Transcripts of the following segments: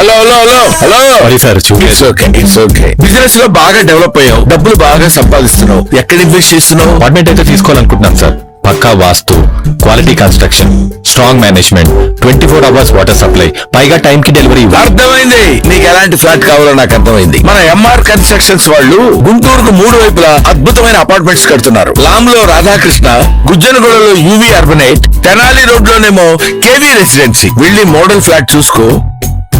Hello hello hello hello sorry sir, it's okay it's okay. Business లో బాగా develop అయ్యావు, డబ్బులు బాగా సంపాదిస్తున్నావు. ఎక్కడ ఇన్వెస్ట్ చేస్తున్నావు? అపార్ట్మెంట్ అయితే తీసుకోవాలనుకుంటున్నాను సార్. పక్కా vastu, quality construction, strong management, 24 hours water supply, పైగా టైం కి డెలివరీ. అర్థమైంది, నీకు ఎలాంటి ఫ్లాట్ కావాలో నాకు అర్థమైంది. మన ఎంఆర్ కన్స్ట్రక్షన్స్ వాళ్ళు గుంటూరుకు 3 వైపులా అద్భుతమైన అపార్ట్మెంట్స్ కడుతున్నారు. లామ్ లో రాధాకృష్ణ, గుజ్జనగూడలో యువి అర్బనైట్, తెనాలి రోడ్ లోనేమో కేవీ రెసిడెన్సీ. వెళ్ళి మోడల్ ఫ్లాట్ చూసుకో,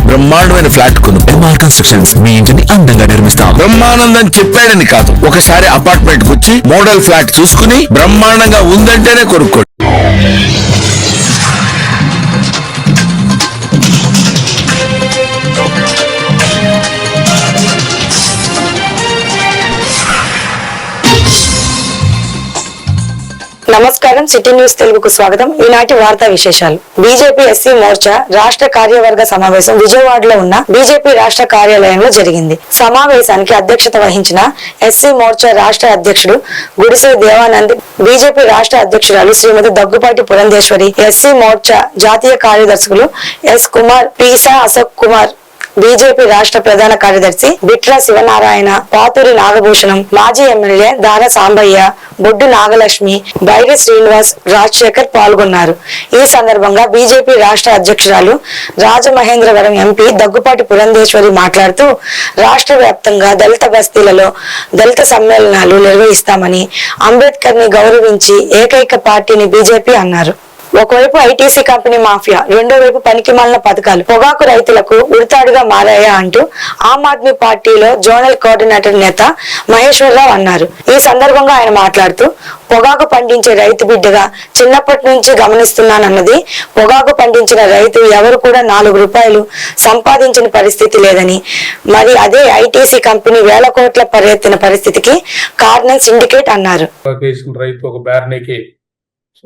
బ్రహ్మాండమైన ఫ్లాట్ కొను. ఎంఆర్ కన్స్ట్రక్షన్స్ మీ ఇంటిని అందంగా నిర్మిస్తాం. బ్రహ్మానందం చెప్పాడని కాదు, ఒకసారి అపార్ట్మెంట్ వచ్చి మోడల్ ఫ్లాట్ చూసుకుని బ్రహ్మాండంగా ఉందంటేనే కొనుక్కోండి. నమస్కారం, సిటీ న్యూస్ తెలుగుకు స్వాగతం. ఈనాటి వార్తా విశేషాలు. బీజేపీ ఎస్సీ మోర్చా రాష్ట్ర కార్యవర్గ సమావేశం విజయవాడలో ఉన్న బీజేపీ రాష్ట్ర కార్యాలయంలో జరిగింది. సమావేశానికి అధ్యక్షత వహించిన ఎస్సీ మోర్చా రాష్ట్ర అధ్యక్షుడు గుడిసె దేవానంద్, బీజేపీ రాష్ట్ర అధ్యక్షురాలు శ్రీమతి దగ్గుపాటి పురంధేశ్వరి, ఎస్సీ మోర్చా జాతీయ కార్యదర్శులు ఎస్ కుమార్, పీసా అశోక్ కుమార్, బీజేపీ రాష్ట్ర ప్రధాన కార్యదర్శి బిట్రా శివనారాయణ, పాతూరి నాగభూషణం, మాజీ ఎమ్మెల్యే దార సాంబయ్య, బొడ్డు నాగలక్ష్మి, బైరి శ్రీనివాస్, రాజశేఖర్ పాల్గొన్నారు. ఈ సందర్భంగా బీజేపీ రాష్ట్ర అధ్యక్షురాలు రాజమహేంద్రవరం ఎంపీ దగ్గుపాటి పురంధేశ్వరి మాట్లాడుతూ, రాష్ట్ర వ్యాప్తంగా దళిత బస్తీలలో దళిత సమ్మేళనాలు నిర్వహిస్తామని, అంబేద్కర్ ని గౌరవించి ఏకైక పార్టీని బీజేపీ అన్నారు. ఒకవైపు ఐటీసీ కంపెనీ మాఫియా, రెండో వైపు పనికిమాలిన పథకాలు పొగాకు రైతులకు ఉరితాడుగా మారాయా అంటూ ఆమ్ ఆద్మీ పార్టీలో జోనల్ కోఆర్డినేటర్ నేత మహేశ్వరరావు అన్నారు. ఈ సందర్భంగా ఆయన మాట్లాడుతూ, పొగాకు పండించే రైతు బిడ్డగా చిన్నప్పటి నుంచి గమనిస్తున్నానన్నది, పొగాకు పండించిన రైతు ఎవరు కూడా 4 రూపాయలు సంపాదించిన పరిస్థితి లేదని, మరి అదే ఐటీసీ కంపెనీ వేల కోట్ల పర్యెత్తిన పరిస్థితికి కారణం సిండికేట్ అన్నారు. రైతు ఒక బ్యార్నీకి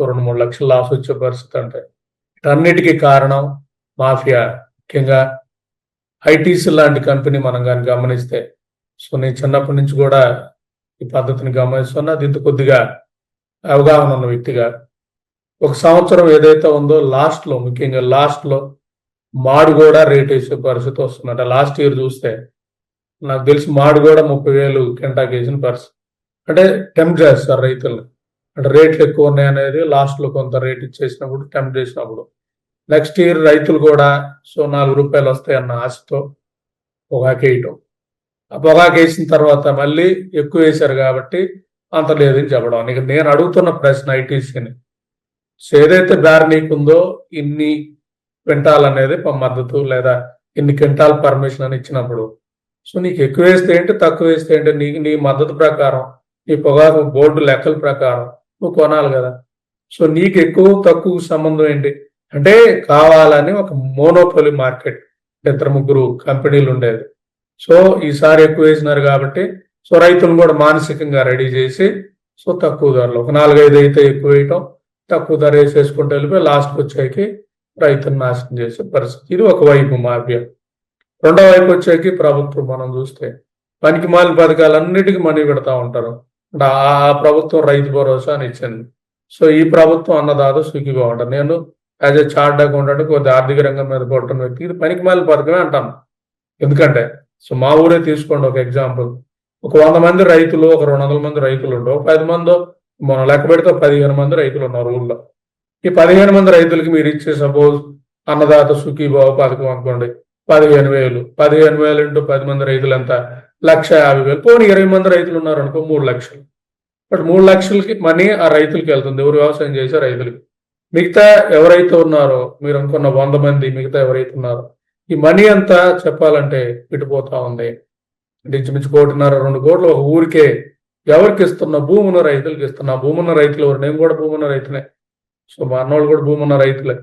2-3 లక్షల లాస్ వచ్చే పరిస్థితి అంటే అన్నిటికీ కారణం మాఫియా. ముఖ్యంగా ఐటీసీ లాంటి కంపెనీ మనం కానీ గమనిస్తే, నేను చిన్నప్పటి నుంచి కూడా ఈ పద్ధతిని గమనిస్తున్నా. దీంతో కొద్దిగా అవగాహన ఉన్న వ్యక్తిగా, ఒక సంవత్సరం ఏదైతే ఉందో లాస్ట్లో, ముఖ్యంగా లాస్ట్లో మాడు కూడా రేట్ వేసే పరిస్థితి వస్తుందంట. లాస్ట్ ఇయర్ చూస్తే నాకు తెలిసి మాడు కూడా 30,000 కింటాకి వేసిన పరిస్థితి. అంటే టెంప్ట్ చేస్తారు రైతులను, అంటే రేట్లు ఎక్కువ ఉన్నాయి అనేది లాస్ట్లో కొంత రేట్ ఇచ్చేసినప్పుడు, టెంప్ట్ చేసినప్పుడు. నెక్స్ట్ ఇయర్ రైతులు కూడా 4 రూపాయలు వస్తాయన్న ఆశతో పొగాకు వేయటం. ఆ పొగాకు వేసిన తర్వాత మళ్ళీ ఎక్కువ వేశారు కాబట్టి అంత లేదని చెప్పడం. ఇక నేను అడుగుతున్న ప్రశ్న ఐటీసీని, ఏదైతే బ్యార్నీకి ఉందో ఇన్ని క్వింటాల్ అనేది మద్దతు, లేదా ఇన్ని క్వింటాల్ పర్మిషన్ అని ఇచ్చినప్పుడు, నీకు ఎక్కువ వేస్తే ఏంటి, తక్కువ వేస్తే ఏంటి, నీ మద్దతు ప్రకారం, నీ పొగాకు బోర్డు లెక్కల ప్రకారం నువ్వు కొనాలి కదా. నీకు ఎక్కువ తక్కువ సంబంధం ఏంటి అంటే, కావాలని ఒక మోనోపోలీ మార్కెట్, 2-3 కంపెనీలు ఉండేది. ఈసారి ఎక్కువ వేసినారు కాబట్టి రైతులను కూడా మానసికంగా రెడీ చేసి తక్కువ ధరలో ఒక 4-5 అయితే ఎక్కువ వేయటం, తక్కువ ధర వేసేసుకుంటూ వెళ్ళిపోయి లాస్ట్కి వచ్చేకి రైతులను నాశనం చేసే పరిస్థితి. ఇది ఒకవైపు మాఫియా. రెండో వైపు వచ్చేకి ప్రభుత్వం మనం చూస్తే పనికి మాలిన పథకాలన్నిటికీ మనీ పెడతా ఉంటారు. ఆ ప్రభుత్వం రైతు భరోసా అని ఇచ్చింది. ఈ ప్రభుత్వం అన్నదాత సుఖీగా ఉంటారు. నేను యాజ్ ఎ చార్ట్ అకౌంటెంట్ కొద్ది ఆర్థిక రంగం మీద పడుతున్న వ్యక్తి, ఇది పనికి మాలిన పథకమే అంటాను. ఎందుకంటే మా ఊరే తీసుకోండి ఒక ఎగ్జాంపుల్. ఒక 100 మంది రైతులు, ఒక 200 మంది రైతులు ఉండవు, 10 మంది, మనం లెక్క పెడితే 15 మంది రైతులు ఉన్నారు ఊళ్ళో. ఈ 15 మంది రైతులకి మీరు ఇచ్చే సపోజ్ అన్నదాత సుఖీభావ పథకం అనుకోండి, 15,000. 15,000 ఇంటూ 10 మంది రైతులు ఎంత? 1,50,000. పోనీ 20 మంది రైతులు ఉన్నారు అనుకో, 3 లక్షలు. బట్ 3 లక్షలకి మనీ ఆ రైతులకి వెళ్తుంది. ఎవరు వ్యవసాయం చేసే రైతులకి. మిగతా ఎవరైతే ఉన్నారో, మీరు అనుకున్న 100 మంది మిగతా ఎవరైతే ఉన్నారో, ఈ మనీ అంతా చెప్పాలంటే ఇటుపోతా ఉంది. ఇంచుమించు 1.5-2 కోట్లు ఒక ఊరికే ఎవరికి ఇస్తున్నా? భూమున్న రైతులకి ఇస్తున్నా. భూమున్న రైతులు ఎవరు? నేను కూడా భూమున్న రైతులే. మా అన్నోళ్ళు కూడా భూమున్న రైతులే.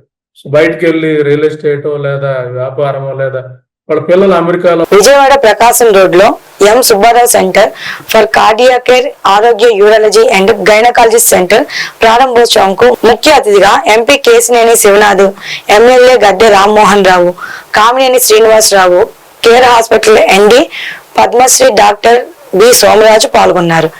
బయటకు వెళ్ళి రియల్ ఎస్టేటో లేదా వ్యాపారమో లేదా వాళ్ళ పిల్లలు అమెరికాలో. విజయవాడ ప్రకాశం రోడ్ లో M Subbarao centre for cardia care, ఆరోగ్య యూరాలజీ అండ్ గైనకాలజిస్ట్ సెంటర్ ప్రారంభోత్సవంకు ముఖ్య అతిథిగా MP Kesineni Sivanath, MLA Gadde Rammohan Rao, Kamineni Srinivasarao, care hospital MD Padmashri doctor B Somaraju పాల్గొన్నారు.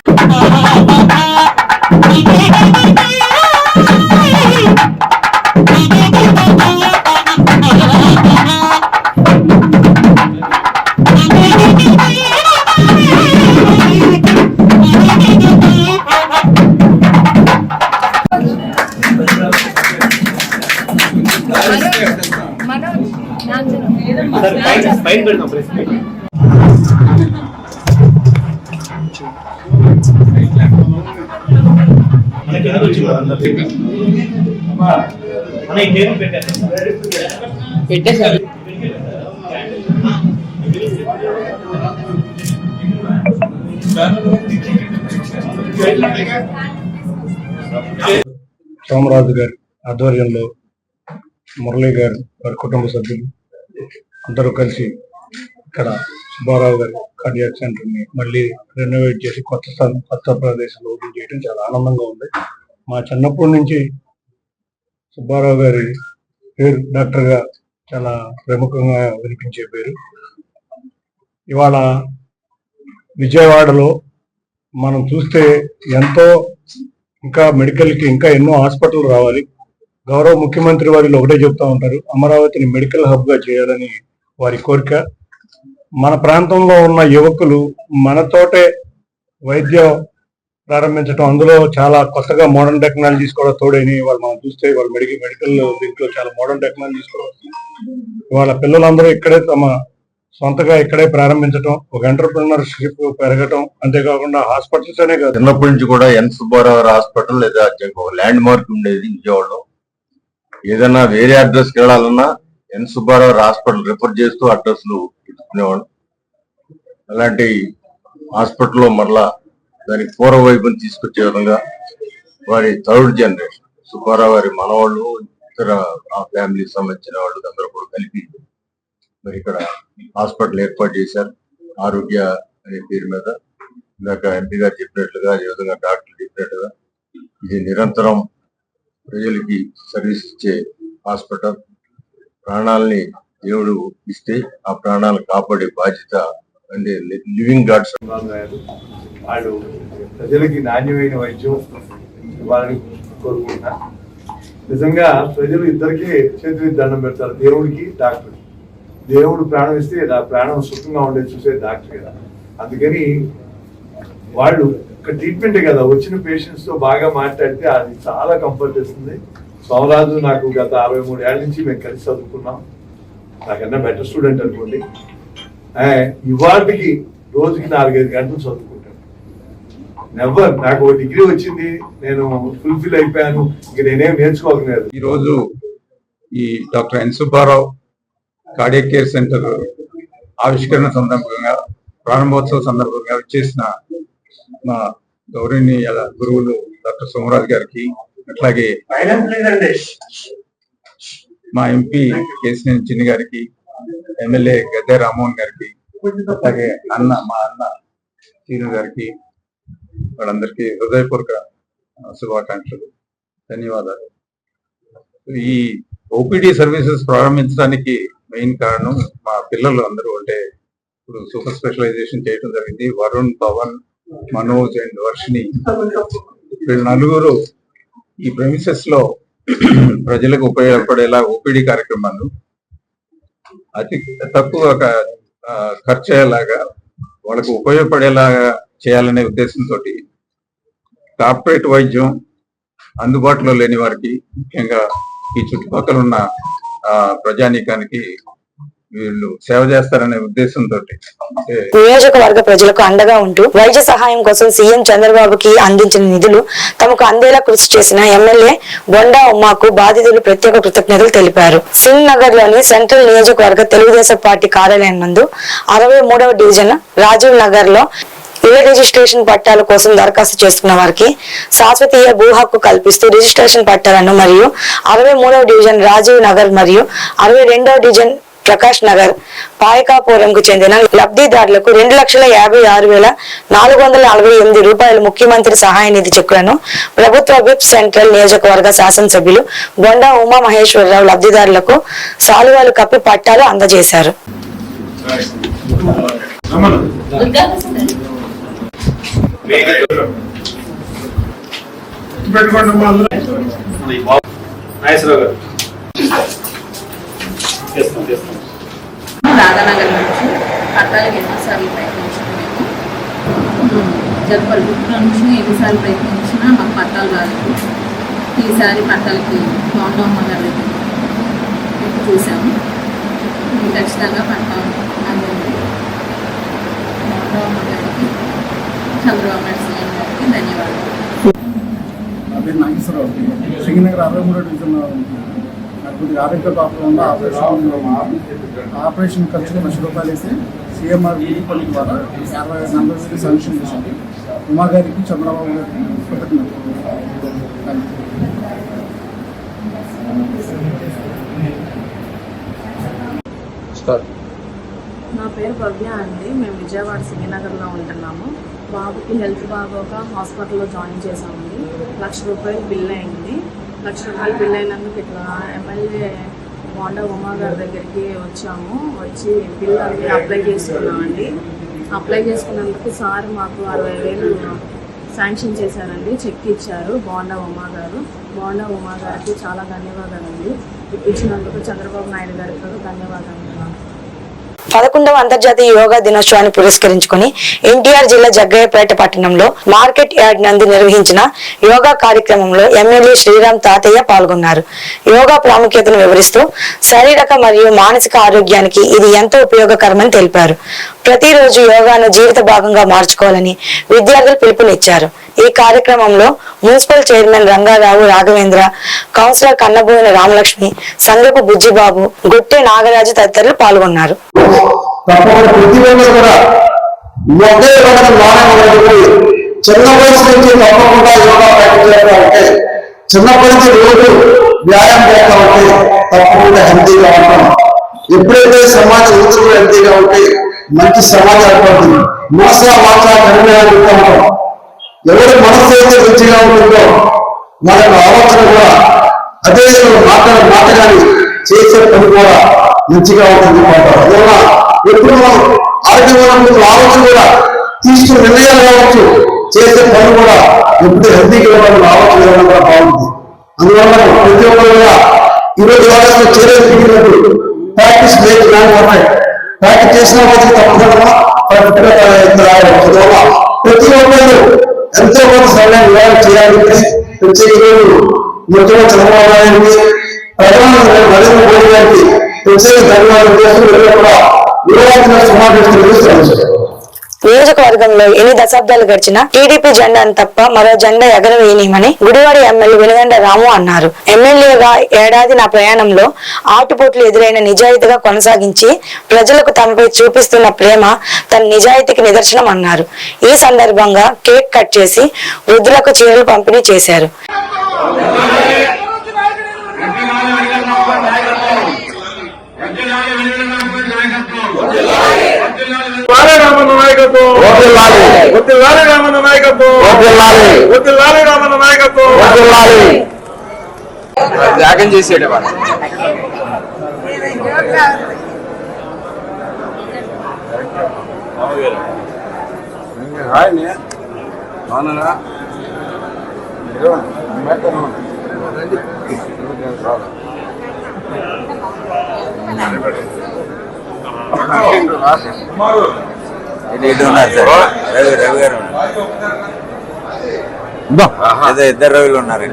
సోమరాజు గారి ఆధ్వర్యంలో మురళీ గారు వారి కుటుంబ సభ్యులు అందరూ కలిసి ఇక్కడ సుబ్బారావు గారి కార్డియాక్ సెంటర్ ని మళ్ళీ రెనోవేట్ చేసి కొత్త ప్రదేశంలో ఓపెన్ చేయడం చాలా ఆనందంగా ఉంది. మా చిన్నప్పటి నుంచి సుబ్బారావు గారి పేరు డాక్టర్ గా చాలా ప్రముఖంగా వినిపించే పేరు. ఇవాళ విజయవాడలో మనం చూస్తే ఎంతో ఇంకా మెడికల్ కి ఇంకా ఎన్నో హాస్పిటల్ రావాలి. గౌరవ ముఖ్యమంత్రి వారిలో ఒకటే చెప్తా ఉంటారు, అమరావతిని మెడికల్ హబ్ గా చేయాలని వారి కోరిక. మన ప్రాంతంలో ఉన్న యువకులు మనతోటే వైద్యం ప్రారంభించడం, అందులో చాలా కొత్తగా మోడర్న్ టెక్నాలజీస్ కూడా తోడైనవి. వాళ్ళు మనం చూస్తే వాళ్ళ మెడికల్ దీంట్లో చాలా మోడర్న్ టెక్నాలజీస్ కూడా వస్తున్నాయి. వాళ్ళ పిల్లలందరూ ఇక్కడే తమ సొంతగా ఇక్కడే ప్రారంభించడం, ఒక ఎంటర్ప్రినర్షిప్ పెరగటం, అంతేకాకుండా హాస్పిటల్స్ అనే కాదు, చిన్నప్పటి నుంచి కూడా ఎన్ సుబ్బారావు హాస్పిటల్ లేదా ఒక ల్యాండ్ మార్క్ ఉండేది విజయవాడలో. ఏదైనా వేరే అడ్రస్ కి వెళ్ళాలన్నా ఎన్ సుబ్బారావు హాస్పిటల్ రిఫర్ చేస్తూ అడ్రస్లు పెట్టుకునేవాడు. అలాంటి హాస్పిటల్లో మరలా దానికి పూర్వ వైపుని తీసుకొచ్చే విధంగా వారి థర్డ్ జనరేషన్ సుబ్బారావు గారి మనవాళ్ళు, ఇతర ఆ ఫ్యామిలీకి సంబంధించిన వాళ్ళు అందరూ కూడా కలిపి మరి ఇక్కడ హాస్పిటల్ ఏర్పాటు చేశారు. ఆరోగ్య అనే పేరు మీద ఇందాక ఎంపీ గారు చెప్పినట్లుగా, అదేవిధంగా డాక్టర్ చెప్పినట్టుగా ఇది నిరంతరం ప్రజలకి సర్వీస్ ఇచ్చే హాస్పిటల్. ప్రాణాలని దేవుడు ఇస్తే ఆ ప్రాణాలు కాపాడే బాధ్యత అంటే లివింగ్ గాడ్స్. వాళ్ళు ప్రజలకి నాణ్యమైన వైద్యం ఇవ్వాలని కోరుకుంటున్నా. నిజంగా ప్రజలు ఇద్దరికి చేతులు దండం పెడతారు, దేవుడికి డాక్టర్. దేవుడు ప్రాణం ఇస్తే ఆ ప్రాణం సుఖంగా ఉండేది చూసే డాక్టర్ కదా. అందుకని వాళ్ళు ఒక ట్రీట్మెంటే కదా, వచ్చిన పేషెంట్స్ తో బాగా మాట్లాడితే అది చాలా కంఫర్ట్ ఇస్తుంది. సోమరాజు నాకు గత 63 ఏళ్ళ నుంచి మేము కలిసి చదువుకున్నాం. నాకన్నా బెటర్ స్టూడెంట్ అనుకోండి. ఇవాటికి రోజుకి 4-5 గంటలు చదువుకుంటాను. నెవర్ నాకు ఒక డిగ్రీ వచ్చింది, నేను ఫుల్ఫిల్ అయిపోయాను, ఇక నేనేం నేర్చుకోగలేదు. ఈ రోజు ఈ doctor N Subbarao cardiac care centre ఆవిష్కరణ సందర్భంగా, ప్రారంభోత్సవ సందర్భంగా వచ్చేసిన మా గౌరవనీయ గురువులు డాక్టర్ సోమరాజు గారికి, అట్లాగే మా ఎంపీ కేసినేని చిన్ని గారికి, ఎమ్మెల్యే గద్దె రామ్మోహన్ గారికి, అట్లాగే మా అన్న సీను గారికి, వాళ్ళందరికీ హృదయపూర్వక శుభాకాంక్షలు, ధన్యవాదాలు. ఈ ఓపీడీ సర్వీసెస్ ప్రారంభించడానికి మెయిన్ కారణం మా పిల్లలు అందరూ, అంటే ఇప్పుడు సూపర్ స్పెషలైజేషన్ చేయడం జరిగింది. వరుణ్, పవన్, మనోజ్ అండ్ వర్షిని, వీళ్ళు నలుగురు ఈ ప్రెమిసెస్ లో ప్రజలకు ఉపయోగపడేలా ఓపీడీ కార్యక్రమాలు అతి తక్కువ ఖర్చు అయ్యేలాగా వాళ్ళకు ఉపయోగపడేలాగా చేయాలనే ఉద్దేశంతో కార్పొరేట్ వైద్యం అందుబాటులో లేని వారికి, ముఖ్యంగా ఈ చుట్టుపక్కల ఉన్న ప్రజానీకానికి వీళ్ళు సేవ చేస్తారనే ఉద్దేశంతో నియోజకవర్గ ప్రజలకు అండగా ఉంటూ వైద్య సహాయం కోసం సీఎం చంద్రబాబుకి అందించిన నిధులు తమకు అందేలా కృషి చేసిన ఎమ్మెల్యే బొండా ఉమ్మాకు బాధితులు ప్రత్యేక కృతజ్ఞతలు తెలిపారు. సింగ్ నగర్ లోని సెంట్రల్ నియోజకవర్గ తెలుగుదేశం పార్టీ కార్యాలయం నందు 63వ డివిజన్ రాజీవ్ నగర్ లో ఇళ్ల రిజిస్ట్రేషన్ పట్టాల కోసం దరఖాస్తు చేసుకున్న వారికి శాశ్వతీయ భూ హక్కు కల్పిస్తూ రిజిస్ట్రేషన్ పట్టాలను మరియు 63వ డివిజన్ రాజీవ్ నగర్ మరియు 62వ డివిజన్ ప్రకాష్ నగర్ పాయకాపురంకు చెందిన లబ్ధిదారులకు 2,56,448 రూపాయలు ముఖ్యమంత్రి సహాయ నిధి చెక్కులను ప్రభుత్వ విప్ సెంట్రల్ నియోజకవర్గ శాసనసభ్యులు బొండా ఉమా మహేశ్వరరావు లబ్ధిదారులకు సాలువాలు కప్పి పట్టాలు అందజేశారు. రాధానగర్ నుంచి పట్టాలకు ఎన్నిసార్లు ప్రయత్నించాము. జల్పల్లిలో నుంచి ఎన్నిసార్లు ప్రయత్నించినా మాకు పట్టాలు రాలేదు. ఈసారి పట్టాలకి బొండా ఉమ్మ గారి దగ్గర చూసాము. ఖచ్చితంగా పడతాం అందింది. గవర్నమెంట్ గారికి, చంద్రబాబు నాయుడు సీఎం గారికి ధన్యవాదాలు. నా పేరు నాగేశ్వరరావు, శ్రీనగర్ 63 డివిజన్లో ఉంటున్నాను. నాకు కొద్దిగా ఆరోగ్య ప్రాబ్లం వల్ల ఆపరేషన్ ఖర్చులు ₹1,00,000 వేసి సీఎంఆర్ పని ద్వారా 40,000 శాంక్షన్ చేశారు. ఉమా గారికి, చంద్రబాబు గారికి కృతజ్ఞతలు. నా పేరు భవ్య అండి. మేము విజయవాడ సింగనగర్లో ఉంటున్నాము. బాబుకి హెల్త్ బాగోక హాస్పిటల్లో జాయిన్ చేసామండి. ₹1,00,000 బిల్ అయింది. ₹1,00,000 బిల్ అయినందుకు ఇట్లా ఎమ్మెల్యే బోండా ఉమా గారి దగ్గరికి వచ్చాము. వచ్చి బిల్ అన్ని అప్లై చేసుకున్నామండి. అప్లై చేసుకున్నందుకు సార్ మాకు 60,000 శాంక్షన్ చేశారండి. చెక్ ఇచ్చారు బోండా ఉమా గారు. బోండా ఉమా గారికి చాలా ధన్యవాదాలండి. ఇప్పించినందుకు చంద్రబాబు నాయుడు గారికి కూడా ధన్యవాదాలు. 11వ అంతర్జాతీయ యోగా దినోత్సవాన్ని పురస్కరించుకుని ఎన్టీఆర్ జిల్లా జగ్గయ్యపేట పట్టణంలో మార్కెట్ యార్డ్ నందు నిర్వహించిన యోగా కార్యక్రమంలో ఎమ్మెల్యే శ్రీరామ్ తాతయ్య పాల్గొన్నారు. యోగా ప్రాముఖ్యతను వివరిస్తూ శారీరక మరియు మానసిక ఆరోగ్యానికి ఇది ఎంతో ఉపయోగకరమని తెలిపారు. ప్రతిరోజు యోగాను జీవిత భాగంగా మార్చుకోవాలని విద్యార్థులు పిలుపునిచ్చారు. ఈ కార్యక్రమంలో municipal chairman Rangarao Raghavendra, councillor Kannaboina Ramalakshmi, Sangapu Bujjibabu, Gutte Nagaraju తదితరులు పాల్గొన్నారు. చిన్న వయసు నుంచి తప్పకుండా యోగా ప్రాక్టీస్ చేస్తూ ఉంటే, చిన్నప్పటి నుంచి రోజు వ్యాయామం చేస్తూ ఉంటే తప్పకుండా హెల్తీగా ఉంటాం. ఎప్పుడైతే సమాజం ఉద్యోగులు హెల్తీగా ఉంటే మంచి సమాజం ఏర్పడుతుంది. మోస వాచ నిర్ణయాలు ఉంటాం. ఎవరి మనసు అయితే మంచిగా ఉంటుందో మన ఆలోచన కూడా అదే మాట కానీ చేసే పని కూడా మంచిగా ఉంటుంది. అందువల్ల ఎప్పుడు మనం ఆరోగ్యమైన ఆలోచన కూడా తీసుకున్న నిర్ణయాలు కావచ్చు, చేసే పని కూడా ఎప్పుడు హెల్తీగా ఇవ్వడం ఆలోచన ఇవ్వడం కూడా బాగుంటుంది. అందువల్ల ప్రతి ఒక్కరు కూడా ఈరోజు యోగాలో చేరేది ప్రాక్టీస్ లేదు కానీ పర్ఫెక్ట్ ప్రాక్టీస్ చేసిన వాళ్ళకి తప్పకుండా అందువల్ల ప్రతి ఒక్కరు ఎంతో కొంత సమయం యోగా చేయాలంటే ప్రత్యేక ముఖ్యమంత్రి చంద్రబాబు నాయుడికి, ప్రధానమంత్రి నరేంద్ర మోడీ గారికి ప్రత్యేక ధన్యవాదాలు చేస్తూ కూడా యోగా సమావేశం. నియోజకవర్గంలో ఎన్ని దశాబ్దాలు గడిచినా టీడీపీ జెండాను తప్ప మరో జెండా ఎగరవేయనిమని గుడివాడ ఎమ్మెల్యే వెనుగండ రాము అన్నారు. ఎమ్మెల్యేగా ఏడాది నా ప్రయాణంలో ఆటుపోట్లు ఎదురైన నిజాయితీగా కొనసాగించి ప్రజలకు తమపై చూపిస్తున్న ప్రేమ తన నిజాయితీకి నిదర్శనం అన్నారు. ఈ సందర్భంగా కేక్ కట్ చేసి వృద్ధులకు చీరలు పంపిణీ చేశారు. త్యాగం చేసేట ఇద్దరు రవిలు ఉన్నారు.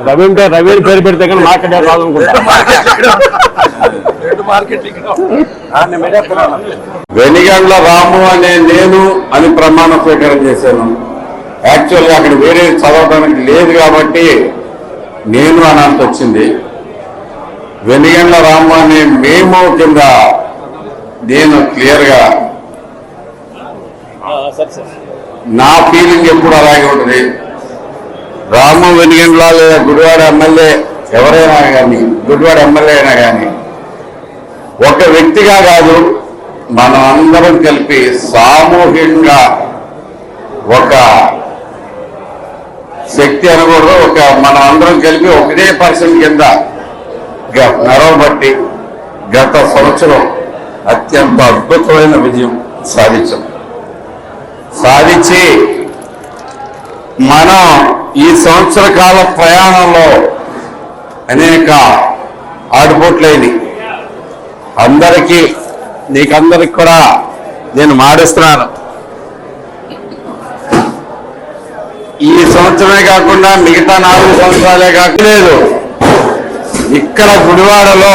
రవి అంటే రవి పేరు పెడితే కానీ మార్కెట్ రాదనుకుంటా. వెనిగండ్ల రాము అనే నేను అని ప్రమాణ స్వీకారం చేశాను. యాక్చువల్గా అక్కడ వేరే చదవడానికి లేదు కాబట్టి నేను అనాల్సి వచ్చింది. వెనిగండ్ల రాము అనే మేము కింద నేను క్లియర్గా నా ఫీలింగ్ ఎప్పుడు అలాగే ఉంటుంది. రాము వెనిగండ్ల లేదా గుడివాడ ఎమ్మెల్యే ఎవరైనా కానీ, గుడివాడ ఎమ్మెల్యే అయినా కానీ ఒక వ్యక్తిగా కాదు, మనం అందరం కలిపి సామూహికంగా ఒక శక్తి అనకూడదు, ఒక మనం అందరం కలిపి ఒకటే పర్సన్ కింద నడవబట్టి గత సంవత్సరం అత్యంత అద్భుతమైన విజయం సాధించి మనం ఈ సంవత్సర కాల ప్రయాణంలో అనేక ఆటుపోట్లైనవి. నీకందరికి కూడా నేను మాటిస్తున్నాను. ఈ సంవత్సరమే కాకుండా మిగతా 4 సంవత్సరాలే కాకలేదు, ఇక్కడ గుడివాడలో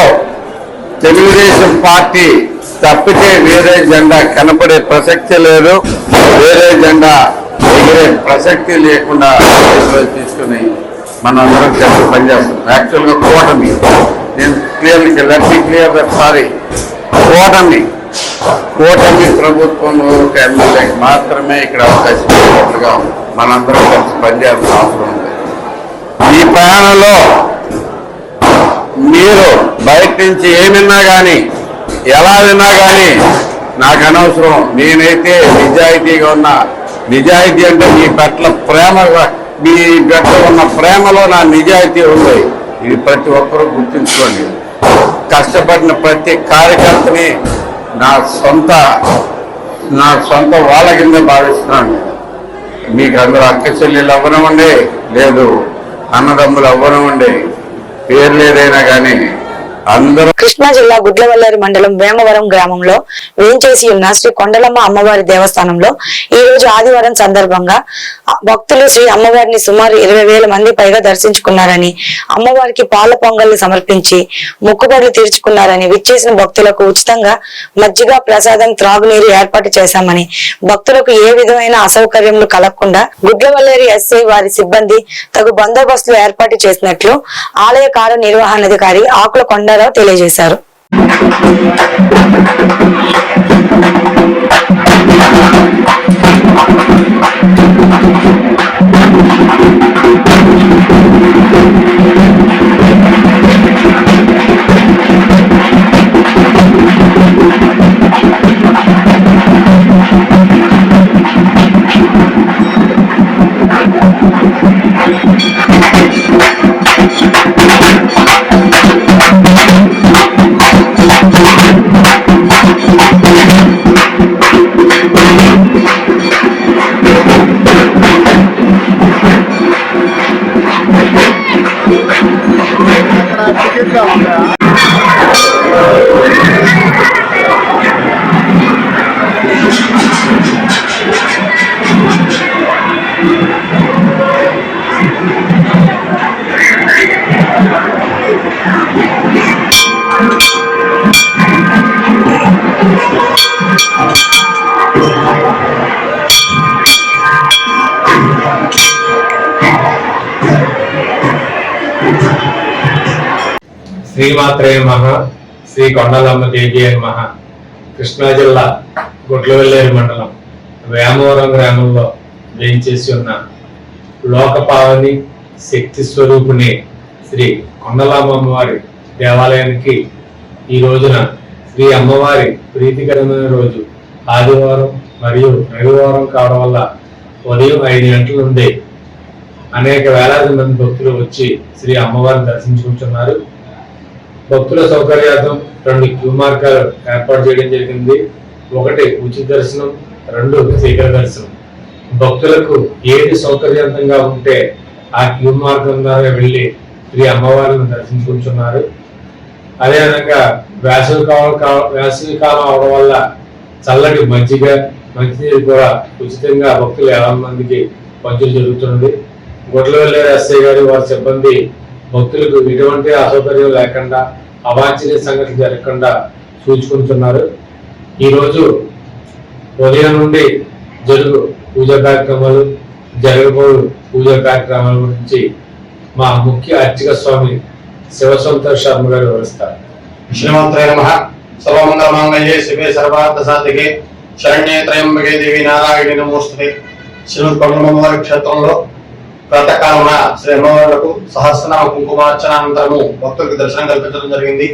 తెలుగుదేశం పార్టీ తప్పితే వేరే జెండా కనపడే ప్రసక్తి లేదు, వేరే జెండా ఎగిరే ప్రసక్తి లేకుండా తీసుకుని మనందరం కలిసి పనిచేస్తాం. యాక్చువల్గా కూటమి, నేను క్లియర్ సారీ కూటమి ప్రభుత్వంలో ఒక ఎమ్మెల్యేకి మాత్రమే ఇక్కడ అవకాశం ఇచ్చినట్లుగా మనందరం కలిసి పనిచేయాల్సిన అవసరం ఉంది. ఈ ప్రయాణంలో మీరు బయట నుంచి ఏమిన్నా కానీ ఎలా విన్నా కానీ నాకు అనవసరం. నేనైతే నిజాయితీగా ఉన్నా. నిజాయితీ అంటే మీ పట్ల మీ పట్ల ఉన్న ప్రేమలో నా నిజాయితీ ఉంది. ఇది ప్రతి ఒక్కరూ గుర్తుంచుకోండి. కష్టపడిన ప్రతి కార్యకర్తని నా సొంత వాళ్ళ కింద భావిస్తున్నాను. మీకు అందరూ అక్క చెల్లెళ్ళు అవ్వనివ్వండి, లేదు అన్నదమ్ములు అవ్వనివ్వండి, పేర్లు ఏదైనా కానీ అందరూ. కృష్ణా జిల్లా గుడ్లవల్లేరు మండలం వేమవరం గ్రామంలో వేంచేసి ఉన్న శ్రీ కొండలమ్మ అమ్మవారి దేవస్థానంలో ఈ రోజు ఆదివారం సందర్భంగా భక్తులు శ్రీ అమ్మవారిని సుమారు 20,000 మంది పైగా దర్శించుకున్నారని, అమ్మవారికి పాల పొంగల్ని సమర్పించి మొక్కుబడులు తీర్చుకున్నారని, విచ్చేసిన భక్తులకు ఉచితంగా మజ్జిగ ప్రసాదం త్రాగునీరు ఏర్పాటు చేశామని, భక్తులకు ఏ విధమైన అసౌకర్యములు కలగకుండా గుడ్లవల్లేరు ఎస్ఐ వారి సిబ్బంది తగు బందోబస్తులు ఏర్పాటు చేసినట్లు ఆలయ కార్యనిర్వహణాధికారి ఆకుల కొండారావు తెలియజేశారు. శ్రీమాత్రే నమః. శ్రీ కొండలమ్మ దేవి నమః. కృష్ణా జిల్లా గుడ్లవల్లేరు మండలం వేమవరం గ్రామంలో వేయించేసి ఉన్న లోకపావని శక్తి స్వరూపుని శ్రీ కొండలమ్మ అమ్మవారి దేవాలయానికి ఈ రోజున శ్రీ అమ్మవారి ప్రీతికరమైన రోజు ఆదివారం మరియు రవివారం కావడం వల్ల ఉదయం 5 గంటల నుండి అనేక వేలాది మంది భక్తులు వచ్చి శ్రీ అమ్మవారిని దర్శించుకుంటున్నారు. భక్తుల సౌకర్యార్థం 2 క్యూ మార్గాలు ఏర్పాటు చేయడం జరిగింది. 1 ఉచిత దర్శనం, 2 శీఘ్ర దర్శనం. భక్తులకు ఏది సౌకర్యవంతంగా ఉంటే ఆ క్యూ మార్గం ద్వారా వెళ్లి శ్రీ అమ్మవారిని దర్శించుకుంటున్నారు. అదేవిధంగా వేసవి కాలం అవడం వల్ల చల్లటి మజ్జిగ, మంచినీరు కూడా ఉచితంగా భక్తులు 50 మందికి పంచడం జరుగుతున్నది. గుడ్లవల్లేరు ఎస్ఐ గారి వారి సిబ్బంది భక్తులకు ఎటువంటి అసౌకర్యం లేకుండా, అవాంఛనీయ సంఘటనలు జరగకుండా చూసుకుంటున్నారు. ఈరోజు ఉదయం నుండి పూజా కార్యక్రమాలు, జరగబోయే పూజా కార్యక్రమాల గురించి మా ముఖ్య అర్చక స్వామి శివసంతోష్ శర్మ గారు వివరిస్తారు. శ్రీమంత్రే నమః. సర్వమంగళమాంగళ్యే శివే సర్వార్థ సాధికే శరణ్యే త్రయంబకే దేవి నారాయణి నమోస్తుతే. శ్రీ కొండలమ్మవారి క్షేత్రంలో ప్రాతకాలమున శ్రీ అమ్మవారులకు సహస్రనామ కుంకుమార్చనానంతరము భక్తులకు దర్శనం కల్పించడం జరిగింది.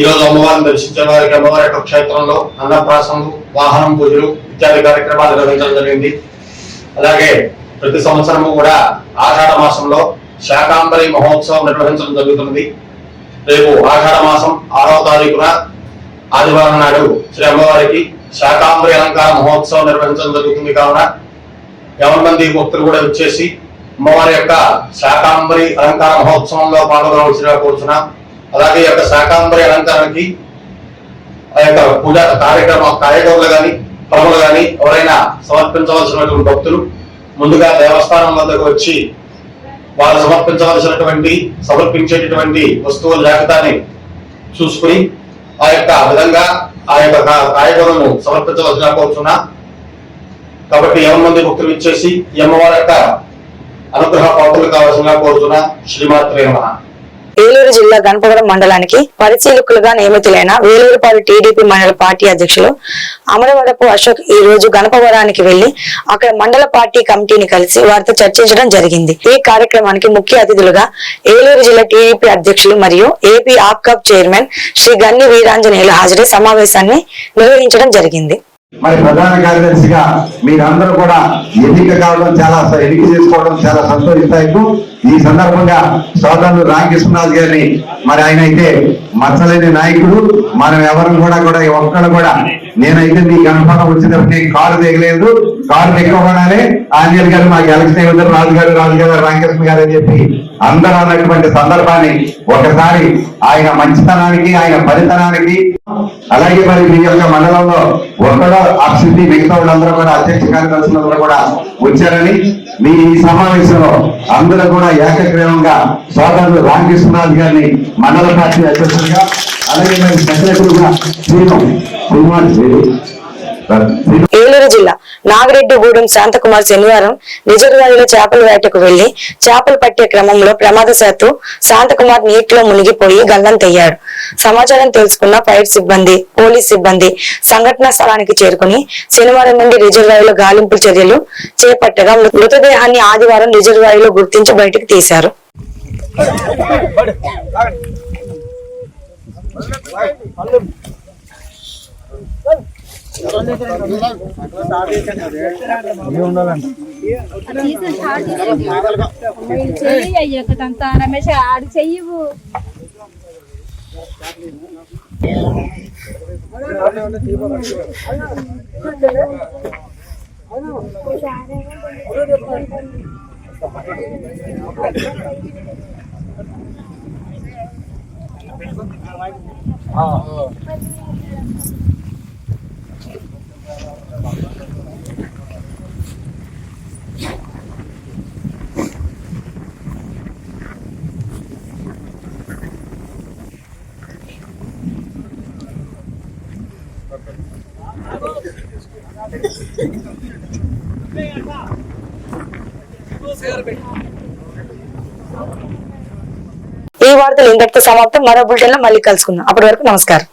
ఈ రోజు అమ్మవారిని దర్శించే వారికి అమ్మవారి యొక్క క్షేత్రంలో అన్నప్రాసనలు, వాహనం పూజలు ఇత్యాది కార్యక్రమాలు నిర్వహించడం జరిగింది. అలాగే ప్రతి సంవత్సరము కూడా ఆషాఢ మాసంలో శాకాంబరి మహోత్సవం నిర్వహించడం జరుగుతున్నది. రేపు ఆషాఢ మాసం 6వ తారీఖున ఆదివారం నాడు శ్రీ అమ్మవారికి శాకాంబరి అలంకార మహోత్సవం నిర్వహించడం జరుగుతుంది. కావున 50 మంది భక్తులు కూడా వచ్చేసి అమ్మవారి యొక్క శాకాంబరి అలంకార మహోత్సవంలో పాల్గొనవలసిగా కోరుచున్నాం. అలాగే ఈ యొక్క శాకాంబరి అలంకారానికి ఆ యొక్క పూజా కాయగూరలు కానీ ఫలములు కానీ ఎవరైనా సమర్పించవలసినటువంటి భక్తులు ముందుగా దేవస్థానం వద్దకు వచ్చి వారు సమర్పించేటటువంటి వస్తువుల జాబితాని చూసుకుని ఆ యొక్క విధంగా ఆ యొక్క కాయగూరను సమర్పించవలసిన కోరుతున్నా. కాబట్టి మంది భక్తులు ఇచ్చేసి ఈ అమ్మవారి యొక్క అనుగ్రహ పాత్రలు కావాల్సిందిగా కోరుతున్నా. శ్రీమాత్రే నమః. ఏలూరు జిల్లా గణపవరం మండలానికి పరిశీలకులుగా నియమితులైన వేలూరుపాడు టీడీపీ మండల పార్టీ అధ్యక్షులు అమరవరపు అశోక్ ఈ రోజు గణపవరానికి వెళ్లి అక్కడ మండల పార్టీ కమిటీని కలిసి వారితో చర్చించడం జరిగింది. ఈ కార్యక్రమానికి ముఖ్య అతిథులుగా ఏలూరు జిల్లా టీడీపీ అధ్యక్షులు మరియు ఏపీ ఆప్కాబ్ చైర్మన్ శ్రీ గన్ని వీరాంజనేయులు హాజరై సమావేశాన్ని నిర్వహించడం జరిగింది. మరి ప్రధాన కార్యదర్శిగా మీరందరూ కూడా ఎన్నిక కావడం ఎన్నిక చేసుకోవడం చాలా సంతోషిస్తాయి. ఈ సందర్భంగా సోదరులు రామకృష్ణరాజు గారిని మరి ఆయన అయితే మచ్చలేని నాయకుడు. మనం ఎవరు కూడా ఒక్కడు కూడా నేనైతే మీ గణపం వచ్చినప్పుడు నేను కారు దిగలేదు, కారు దిగకుండానే ఆంజనేయులు గారు మాకు ఎలక్షన్ అయ్యారు, రాజు గారు రామకృష్ణ గారు అని చెప్పి అందరూ అన్నటువంటి సందర్భాన్ని ఒకసారి ఆయన మంచితనానికి ఆయన ఫలితనానికి అలాగే మరి మీ యొక్క మండలంలో ఒక్కడో అభివృద్ధి మిగతా వాళ్ళందరూ కూడా అధ్యక్ష కార్యదర్శులందరూ కూడా వచ్చారని మీ ఈ సమావేశంలో అందరూ కూడా ఏకగ్రీవంగా సోదరులు రామకృష్ణరాజు గారిని మండల పార్టీ అధ్యక్షులుగా అలాగే మరి సెక్రటరీగా ఏలూరు జిల్లా నాగిరెడ్డిగూడెం శాంతకుమార్ శనివారం రిజర్వాయర్లో చేపల వేటకు వెళ్లి చేపలు పట్టే క్రమంలో ప్రమాదశాత్తు శాంతకుమార్ నీటిలో మునిగిపోయి గల్లంతయ్యాడు. సమాచారం తెలుసుకున్న ఫైర్ సిబ్బంది, పోలీస్ సిబ్బంది సంఘటనా స్థలానికి చేరుకుని శనివారం నుండి రిజర్వాయర్లో గాలింపు చర్యలు చేపట్టగా మృతదేహాన్ని ఆదివారం రిజర్వాయర్లో గుర్తించి బయటకు తీశారు. రమేష్ ఆడు చెయ్యవు. ఈ వార్తలు ఇంతటితో సమాప్తం. మరో బులెటిన్ లో మళ్ళీ కలుసుకుందాం. అప్పటి వరకు నమస్కారం.